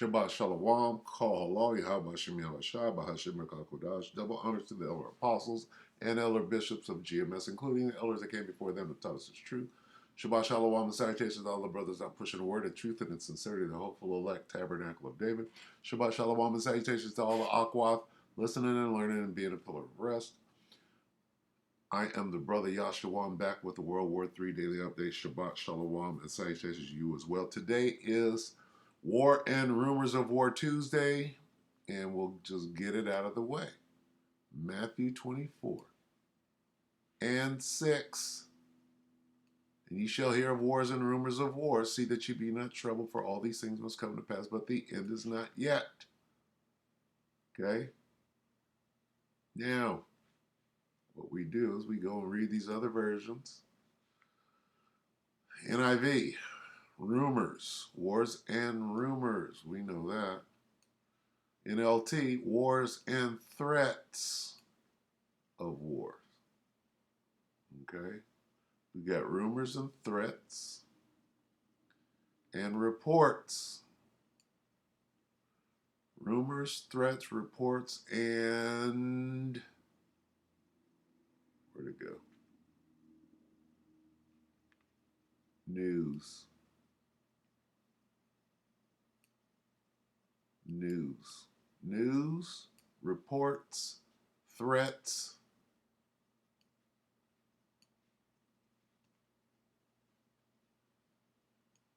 Shabbat Shalom, Kol Halal, Yahweh Hashem Yahushua, Bahashim Kodash. Double honors to the elder apostles and elder bishops of GMS, including the elders that came before them that taught us the truth. Shabbat Shalom and salutations to all the brothers out pushing the word of truth and in sincerity, the hopeful elect tabernacle of David. Shabbat Shalom and salutations to all the Akwath, listening and learning and being a pillar of rest. I am the brother Yahshua. I'm back with the World War III Daily Update. Shabbat Shalom and salutations to you as well. Today is War and Rumors of War Tuesday, and we'll just get it out of the way. Matthew 24 and 6. And ye shall hear of wars and rumors of wars. See that ye be not troubled, for all these things must come to pass, but the end is not yet. Okay? Now, what we do is we go and read these other versions. NIV, rumors, wars and rumors. We know that. NLT, wars and threats of wars. Okay? We got rumors and threats and reports. Rumors, threats, reports, and where'd it go? News. News, reports, threats,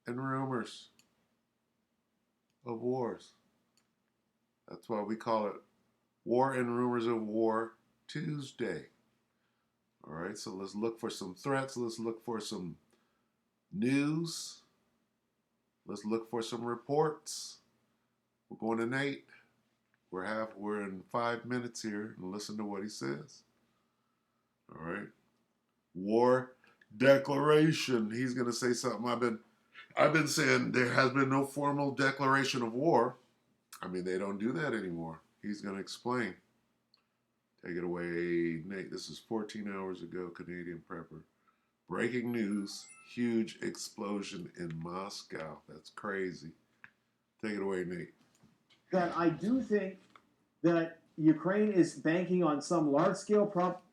and rumors of wars. That's why we call it War and Rumors of War Tuesday. All right, so let's look for some threats. Let's look for some news. Let's look for some reports. We're going to Nate. We're in 5 minutes here, and listen to what he says. All right. War declaration. He's going to say something. I've been saying there has been no formal declaration of war. I mean, they don't do that anymore. He's going to explain. Take it away, Nate. This is 14 hours ago, Canadian Prepper. Breaking news, huge explosion in Moscow. That's crazy. Take it away, Nate. That I do think that Ukraine is banking on some large-scale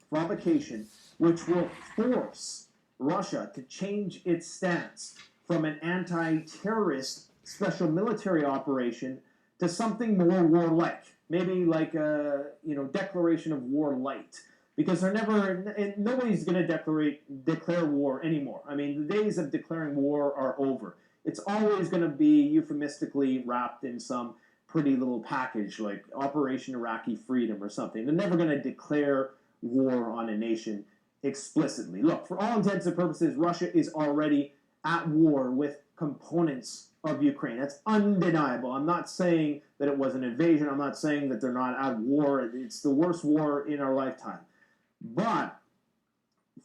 provocation which will force Russia to change its stance from an anti-terrorist special military operation to something more warlike, maybe like a declaration of war light, because nobody's going to declare war anymore. I mean, the days of declaring war are over. It's always going to be euphemistically wrapped in some pretty little package like Operation Iraqi Freedom or something. They're never going to declare war on a nation explicitly. Look, for all intents and purposes, Russia is already at war with components of Ukraine. That's undeniable. I'm not saying that it was an invasion. I'm not saying that they're not at war. It's the worst war in our lifetime. But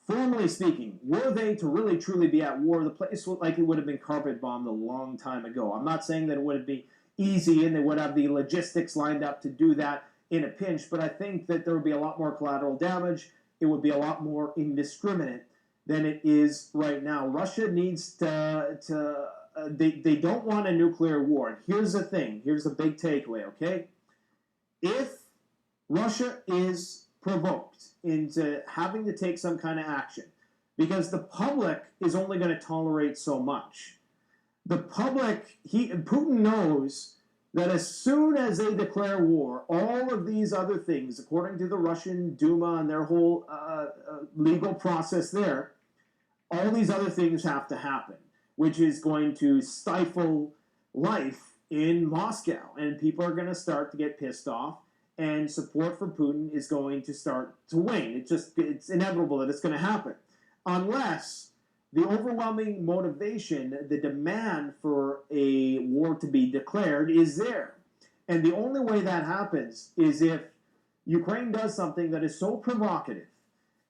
formally speaking, were they to really truly be at war, the place would have been carpet bombed a long time ago. I'm not saying that it would be easy and they would have the logistics lined up to do that in a pinch, but I think that there would be a lot more collateral damage. It would be a lot more indiscriminate than it is right now. Russia needs they don't want a nuclear war. And here's the thing. Here's the big takeaway, okay? If Russia is provoked into having to take some kind of action, because the public is only going to tolerate so much. The public, Putin knows that as soon as they declare war, all of these other things, according to the Russian Duma and their whole legal process there, all these other things have to happen, which is going to stifle life in Moscow. And people are going to start to get pissed off, and support for Putin is going to start to wane. It's inevitable that it's going to happen. Unless the overwhelming motivation, the demand for a war to be declared is there. And the only way that happens is if Ukraine does something that is so provocative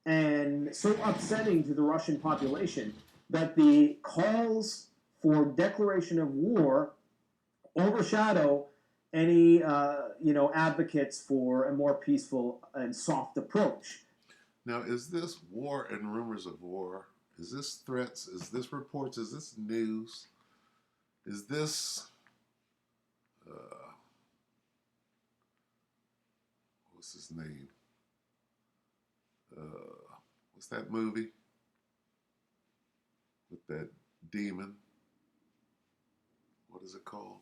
and so upsetting to the Russian population that the calls for declaration of war overshadow any advocates for a more peaceful and soft approach. Now, is this war and rumors of war? Is this threats? Is this reports? Is this news? Is this what's his name? What's that movie with that demon? What is it called?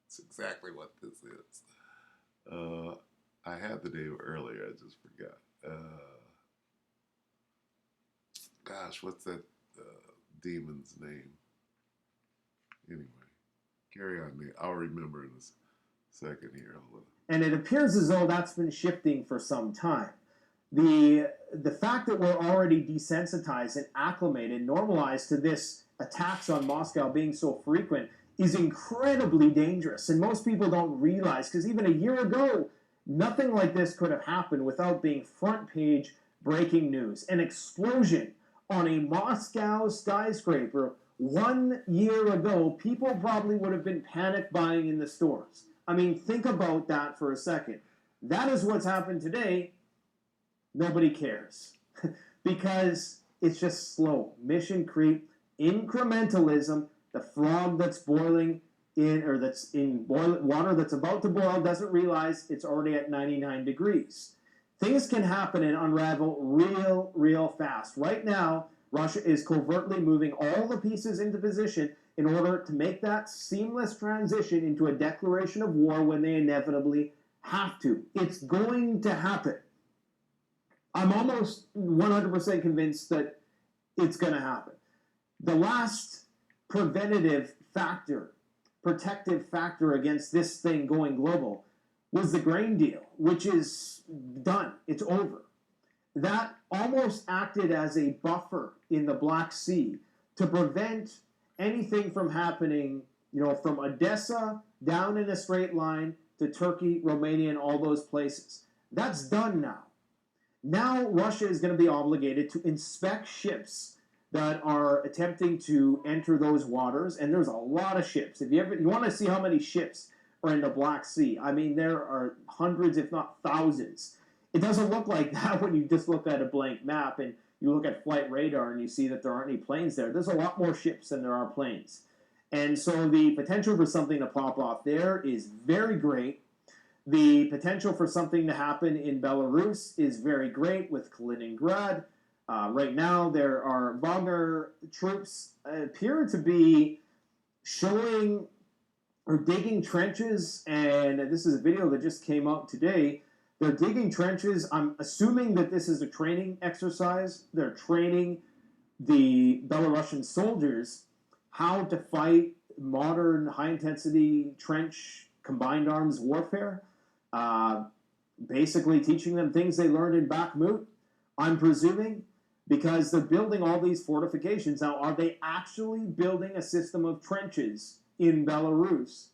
It's exactly what this is. I had the name earlier. I just forgot. Gosh, what's that demon's name? Anyway, carry on. I'll remember in a second here. And it appears as though that's been shifting for some time. The fact that we're already desensitized and acclimated, normalized to this attacks on Moscow being so frequent is incredibly dangerous. And most people don't realize, because even a year ago, nothing like this could have happened without being front page breaking news. An explosion on a Moscow skyscraper 1 year ago, people probably would have been panic buying in the stores. I mean, think about that for a second. That is what's happened today. Nobody cares because it's just slow. Mission creep, incrementalism. The frog that's boiling in, or that's in water that's about to boil, doesn't realize it's already at 99 degrees. Things can happen and unravel real fast. Right now, Russia is covertly moving all the pieces into position in order to make that seamless transition into a declaration of war when they inevitably have to. It's going to happen. I'm almost 100% convinced that it's going to happen. The last protective factor against this thing going global was the grain deal, which is done. It's over. That almost acted as a buffer in the Black Sea to prevent anything from happening, from Odessa down in a straight line to Turkey, Romania, and all those places. That's done now. Now Russia is going to be obligated to inspect ships that are attempting to enter those waters, and there's a lot of ships. If you want to see how many ships are in the Black Sea, I mean, there are hundreds, if not thousands. It doesn't look like that when you just look at a blank map and you look at flight radar and you see that there aren't any planes there. There's a lot more ships than there are planes. And so the potential for something to pop off there is very great. The potential for something to happen in Belarus is very great with Kaliningrad. Right now, there are Wagner troops appear to be showing or digging trenches, and this is a video that just came out today. They're digging trenches. I'm assuming that this is a training exercise. They're training the Belarusian soldiers how to fight modern high-intensity trench combined arms warfare. Basically teaching them things they learned in Bakhmut, I'm presuming, because they're building all these fortifications. Now, are they actually building a system of trenches in Belarus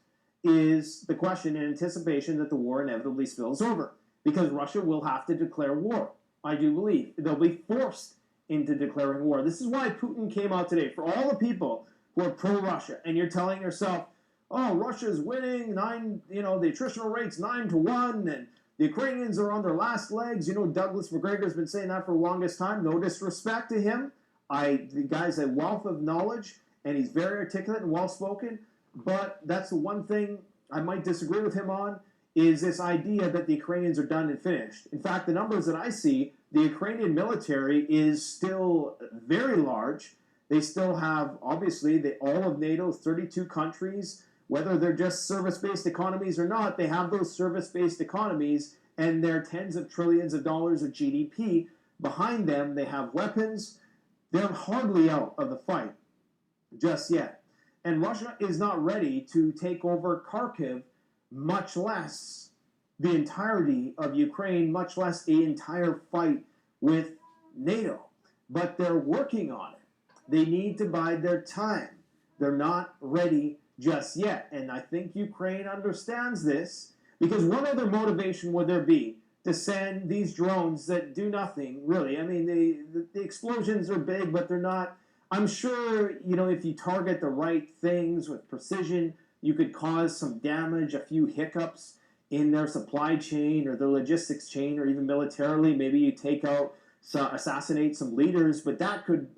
is the question, in anticipation that the war inevitably spills over. Because Russia will have to declare war, I do believe. They'll be forced into declaring war. This is why Putin came out today. For all the people who are pro-Russia, and you're telling yourself, oh, Russia's winning, the attritional rate's 9-1, and the Ukrainians are on their last legs. Douglas McGregor's been saying that for the longest time. No disrespect to him. The guy's a wealth of knowledge, and he's very articulate and well-spoken. But that's the one thing I might disagree with him on, is this idea that the Ukrainians are done and finished. In fact, the numbers that I see, the Ukrainian military is still very large. They still have, obviously, all of NATO's 32 countries. Whether they're just service-based economies or not, they have those service-based economies, and they're tens of trillions of dollars of GDP behind them. They have weapons. They're hardly out of the fight just yet. And Russia is not ready to take over Kharkiv, much less the entirety of Ukraine, much less the entire fight with NATO. But they're working on it. They need to bide their time. They're not ready just yet. And I think Ukraine understands this, because what other motivation would there be to send these drones that do nothing, really? I mean, the explosions are big, but they're not. I'm sure, if you target the right things with precision, you could cause some damage, a few hiccups in their supply chain or their logistics chain, or even militarily. Maybe you take out, assassinate some leaders, but that could,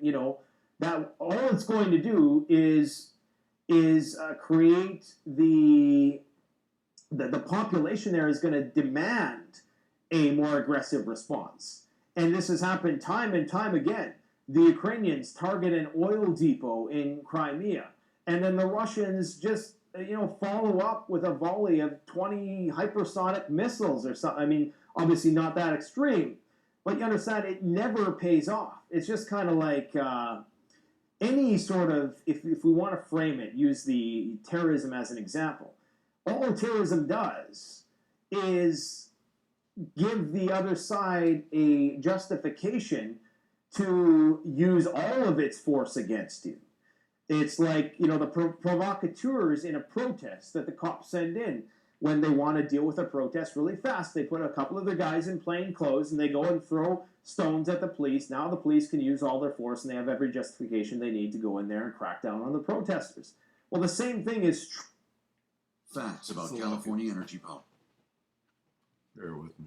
that all it's going to do is create the the population there is going to demand a more aggressive response. And this has happened time and time again. The Ukrainians target an oil depot in Crimea, and then the Russians just follow up with a volley of 20 hypersonic missiles or something. I mean, obviously not that extreme, but you understand it never pays off. It's just kind of like any sort of, if we want to frame it, use the terrorism as an example. All terrorism does is give the other side a justification to use all of its force against you. It's like, the provocateurs in a protest that the cops send in when they want to deal with a protest really fast. They put a couple of their guys in plain clothes and they go and throw stones at the police. Now the police can use all their force and they have every justification they need to go in there and crack down on the protesters. Well, the same thing is true. Facts about California energy policy. Bear with me.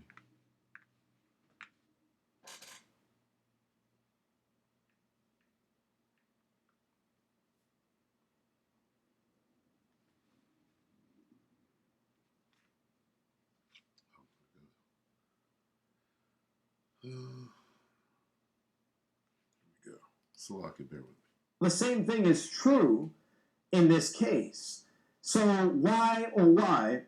Here we go. So I can bear with me. The same thing is true in this case. So why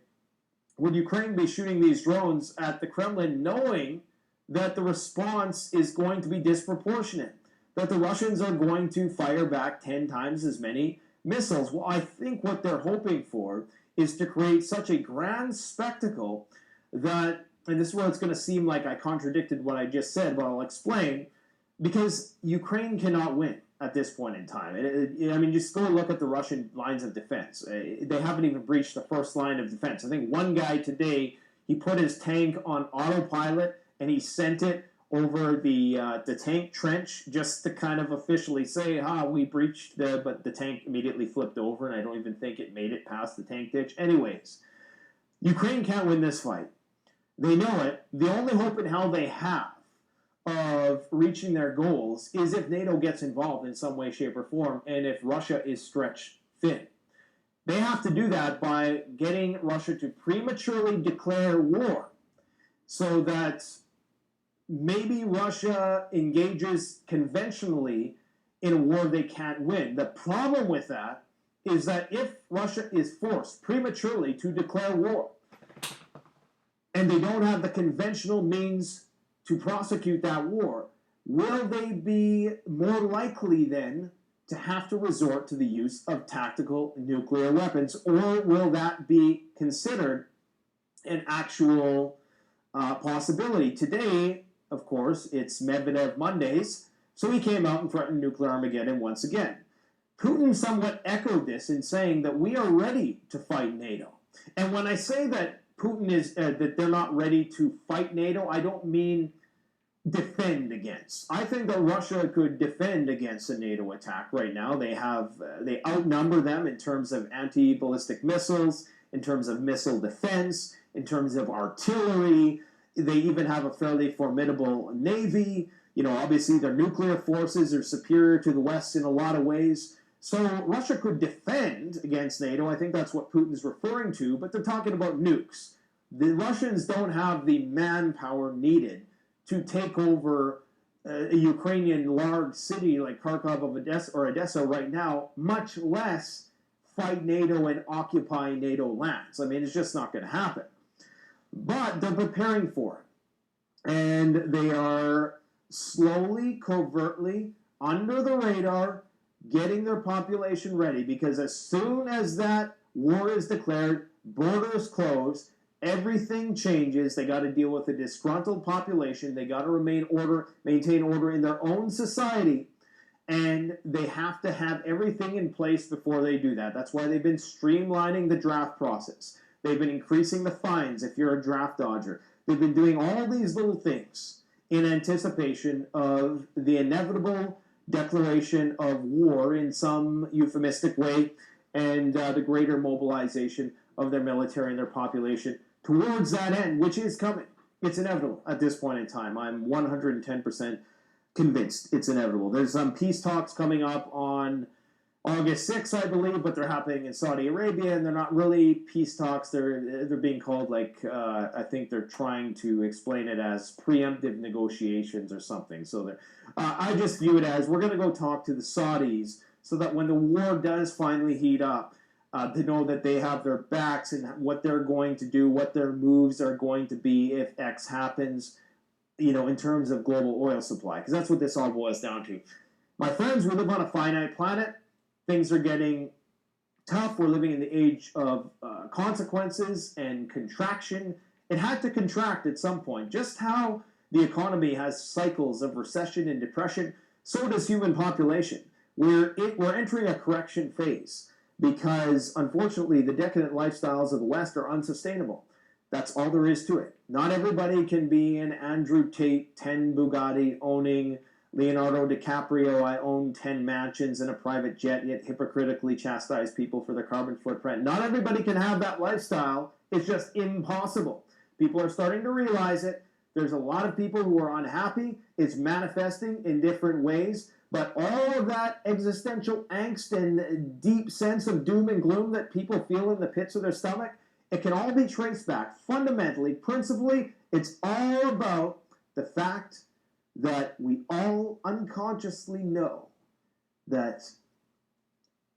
would Ukraine be shooting these drones at the Kremlin knowing that the response is going to be disproportionate, that the Russians are going to fire back 10 times as many missiles? Well, I think what they're hoping for is to create such a grand spectacle that, and this is where it's going to seem like I contradicted what I just said, but I'll explain, because Ukraine cannot win at this point in time. I mean, just go and look at the Russian lines of defense. They haven't even breached the first line of defense. I think one guy today, he put his tank on autopilot and he sent it over the tank trench just to kind of officially say, we breached but the tank immediately flipped over and I don't even think it made it past the tank ditch. Anyways, Ukraine can't win this fight. They know it. The only hope in hell they have of reaching their goals is if NATO gets involved in some way, shape, or form, and if Russia is stretched thin. They have to do that by getting Russia to prematurely declare war so that maybe Russia engages conventionally in a war they can't win. The problem with that is that if Russia is forced prematurely to declare war and they don't have the conventional means to prosecute that war, will they be more likely then to have to resort to the use of tactical nuclear weapons, or will that be considered an actual possibility? Today, of course, it's Medvedev Mondays, so he came out and threatened nuclear Armageddon once again. Putin somewhat echoed this in saying that we are ready to fight NATO. And when I say that Putin is that they're not ready to fight NATO, I don't mean defend against. I think that Russia could defend against a NATO attack right now. They outnumber them in terms of anti-ballistic missiles, in terms of missile defense, in terms of artillery. They even have a fairly formidable navy. Obviously their nuclear forces are superior to the West in a lot of ways. So Russia could defend against NATO. I think that's what Putin's referring to, but they're talking about nukes. The Russians don't have the manpower needed to take over a Ukrainian large city like Kharkov or Odessa right now, much less fight NATO and occupy NATO lands. I mean, it's just not going to happen. But they're preparing for it. And they are slowly, covertly, under the radar, getting their population ready, because as soon as that war is declared, borders close, everything changes. They got to deal with a disgruntled population. They got to maintain order in their own society, and they have to have everything in place before they do that. That's why they've been streamlining the draft process. They've been increasing the fines if you're a draft dodger. They've been doing all these little things in anticipation of the inevitable declaration of war in some euphemistic way, and the greater mobilization of their military and their population towards that end, which is coming. It's inevitable at this point in time. I'm 110% convinced it's inevitable. There's some peace talks coming up on August 6th, I believe, but they're happening in Saudi Arabia, and they're not really peace talks. They're being called I think they're trying to explain it as preemptive negotiations or something. So I just view it as we're going to go talk to the Saudis so that when the war does finally heat up, to know that they have their backs and what they're going to do, what their moves are going to be if X happens, in terms of global oil supply, because that's what this all boils down to. My friends, we live on a finite planet. Things are getting tough. We're living in the age of consequences and contraction. It had to contract at some point. Just how the economy has cycles of recession and depression, so does human population. We're entering a correction phase because, unfortunately, the decadent lifestyles of the West are unsustainable. That's all there is to it. Not everybody can be an Andrew Tate, 10 Bugatti owning Leonardo DiCaprio, I own 10 mansions and a private jet, yet hypocritically chastise people for their carbon footprint. Not everybody can have that lifestyle. It's just impossible. People are starting to realize it. There's a lot of people who are unhappy. It's manifesting in different ways. But all of that existential angst and deep sense of doom and gloom that people feel in the pits of their stomach, it can all be traced back. Fundamentally, principally, it's all about the fact that we all unconsciously know that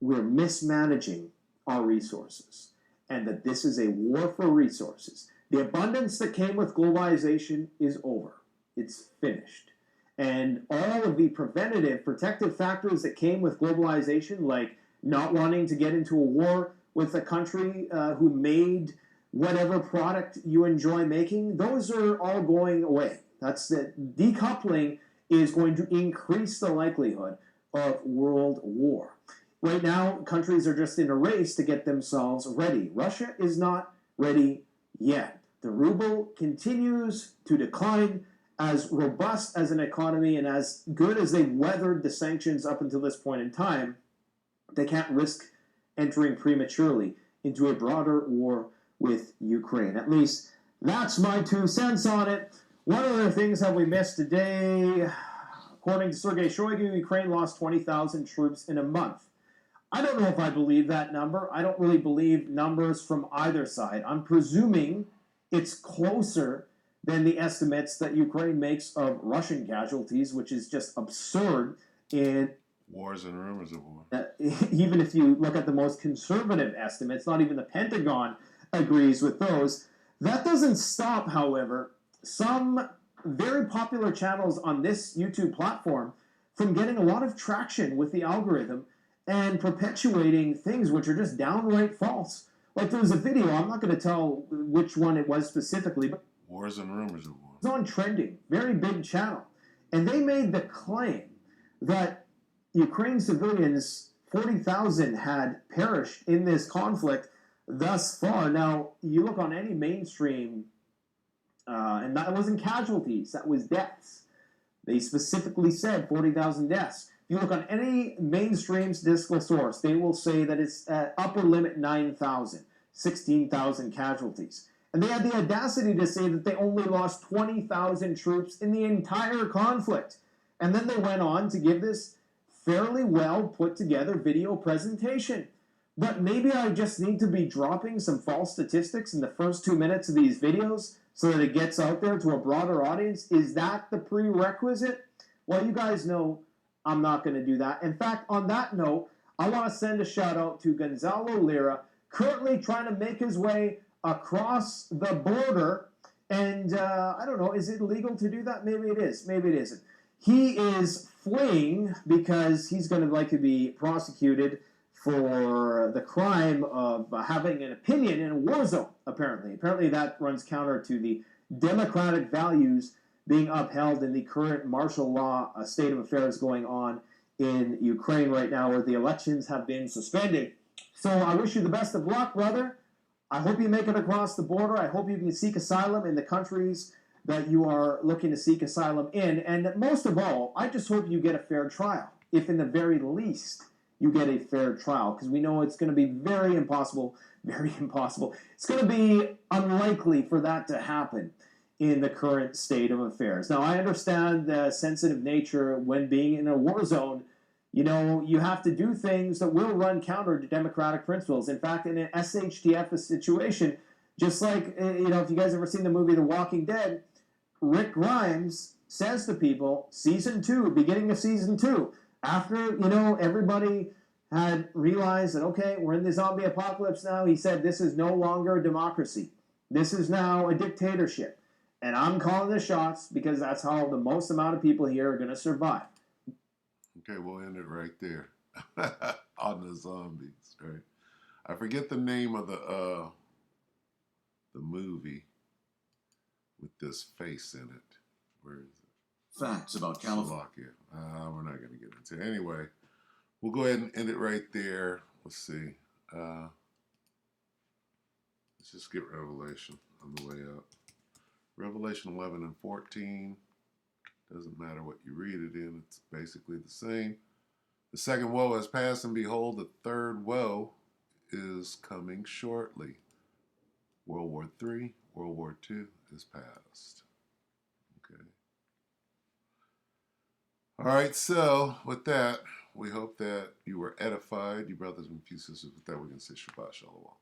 we're mismanaging our resources and that this is a war for resources. The abundance that came with globalization is over. It's finished. And all of the preventative, protective factors that came with globalization, like not wanting to get into a war with a country who made whatever product you enjoy making, those are all going away. That's that decoupling is going to increase the likelihood of world war. Right now, countries are just in a race to get themselves ready. Russia is not ready yet. The ruble continues to decline. As robust as an economy and as good as they've weathered the sanctions up until this point in time, they can't risk entering prematurely into a broader war with Ukraine. At least that's my 2 cents on it. What other things have we missed today? According to Sergei Shoigu, Ukraine lost 20,000 troops in a month. I don't know if I believe that number. I don't really believe numbers from either side. I'm presuming it's closer than the estimates that Ukraine makes of Russian casualties, which is just absurd. And wars and rumors of war. Even if you look at the most conservative estimates, not even the Pentagon agrees with those. That doesn't stop, however, some very popular channels on this YouTube platform from getting a lot of traction with the algorithm and perpetuating things which are just downright false. Like there was a video, I'm not going to tell which one it was specifically, but wars and rumors of war. It's on Trending, very big channel. And they made the claim that Ukraine civilians, 40,000 had perished in this conflict thus far. Now, you look on any mainstream, and that wasn't casualties, that was deaths. They specifically said 40,000 deaths. If you look on any mainstream statistical source, they will say that it's at upper limit 9,000, 16,000 casualties. And they had the audacity to say that they only lost 20,000 troops in the entire conflict. And then they went on to give this fairly well put together video presentation. But maybe I just need to be dropping some false statistics in the first 2 minutes of these videos so that it gets out there to a broader audience. Is that the prerequisite? Well, you guys know I'm not going to do that. In fact, on that note, I want to send a shout out to Gonzalo Lira, currently trying to make his way across the border, and I don't know, is it legal to do that? Maybe it is, maybe it isn't. He is fleeing because he's going to likely be prosecuted for the crime of having an opinion in a war zone, apparently. Apparently that runs counter to the democratic values being upheld in the current martial law state of affairs going on in Ukraine right now, where the elections have been suspended. So I wish you the best of luck, brother. I hope you make it across the border. I hope you can seek asylum in the countries that you are looking to seek asylum in. And most of all, I just hope you get a fair trial, if in the very least you get a fair trial, because we know it's going to be very impossible. It's going to be unlikely for that to happen in the current state of affairs. Now, I understand the sensitive nature when being in a war zone. You have to do things that will run counter to democratic principles. In fact, in an SHTF situation, just like, if you guys ever seen the movie The Walking Dead, Rick Grimes says to people, season 2, beginning of season 2, after, everybody had realized that, okay, we're in the zombie apocalypse now, he said, this is no longer a democracy. This is now a dictatorship. And I'm calling the shots because that's how the most amount of people here are going to survive. Okay, we'll end it right there on the zombies. Right? I forget the name of the movie with this face in it. Where is it? Facts about California. We're not going to get into it. Anyway, we'll go ahead and end it right there. Let's see. Let's just get Revelation on the way up. Revelation 11 and 14. Doesn't matter what you read it in. It's basically the same. The second woe has passed, and behold, the third woe is coming shortly. World War III, World War II is past. Okay. All right, so with that, we hope that you were edified, you brothers and sisters. With that, we can say Shabbat Shalom.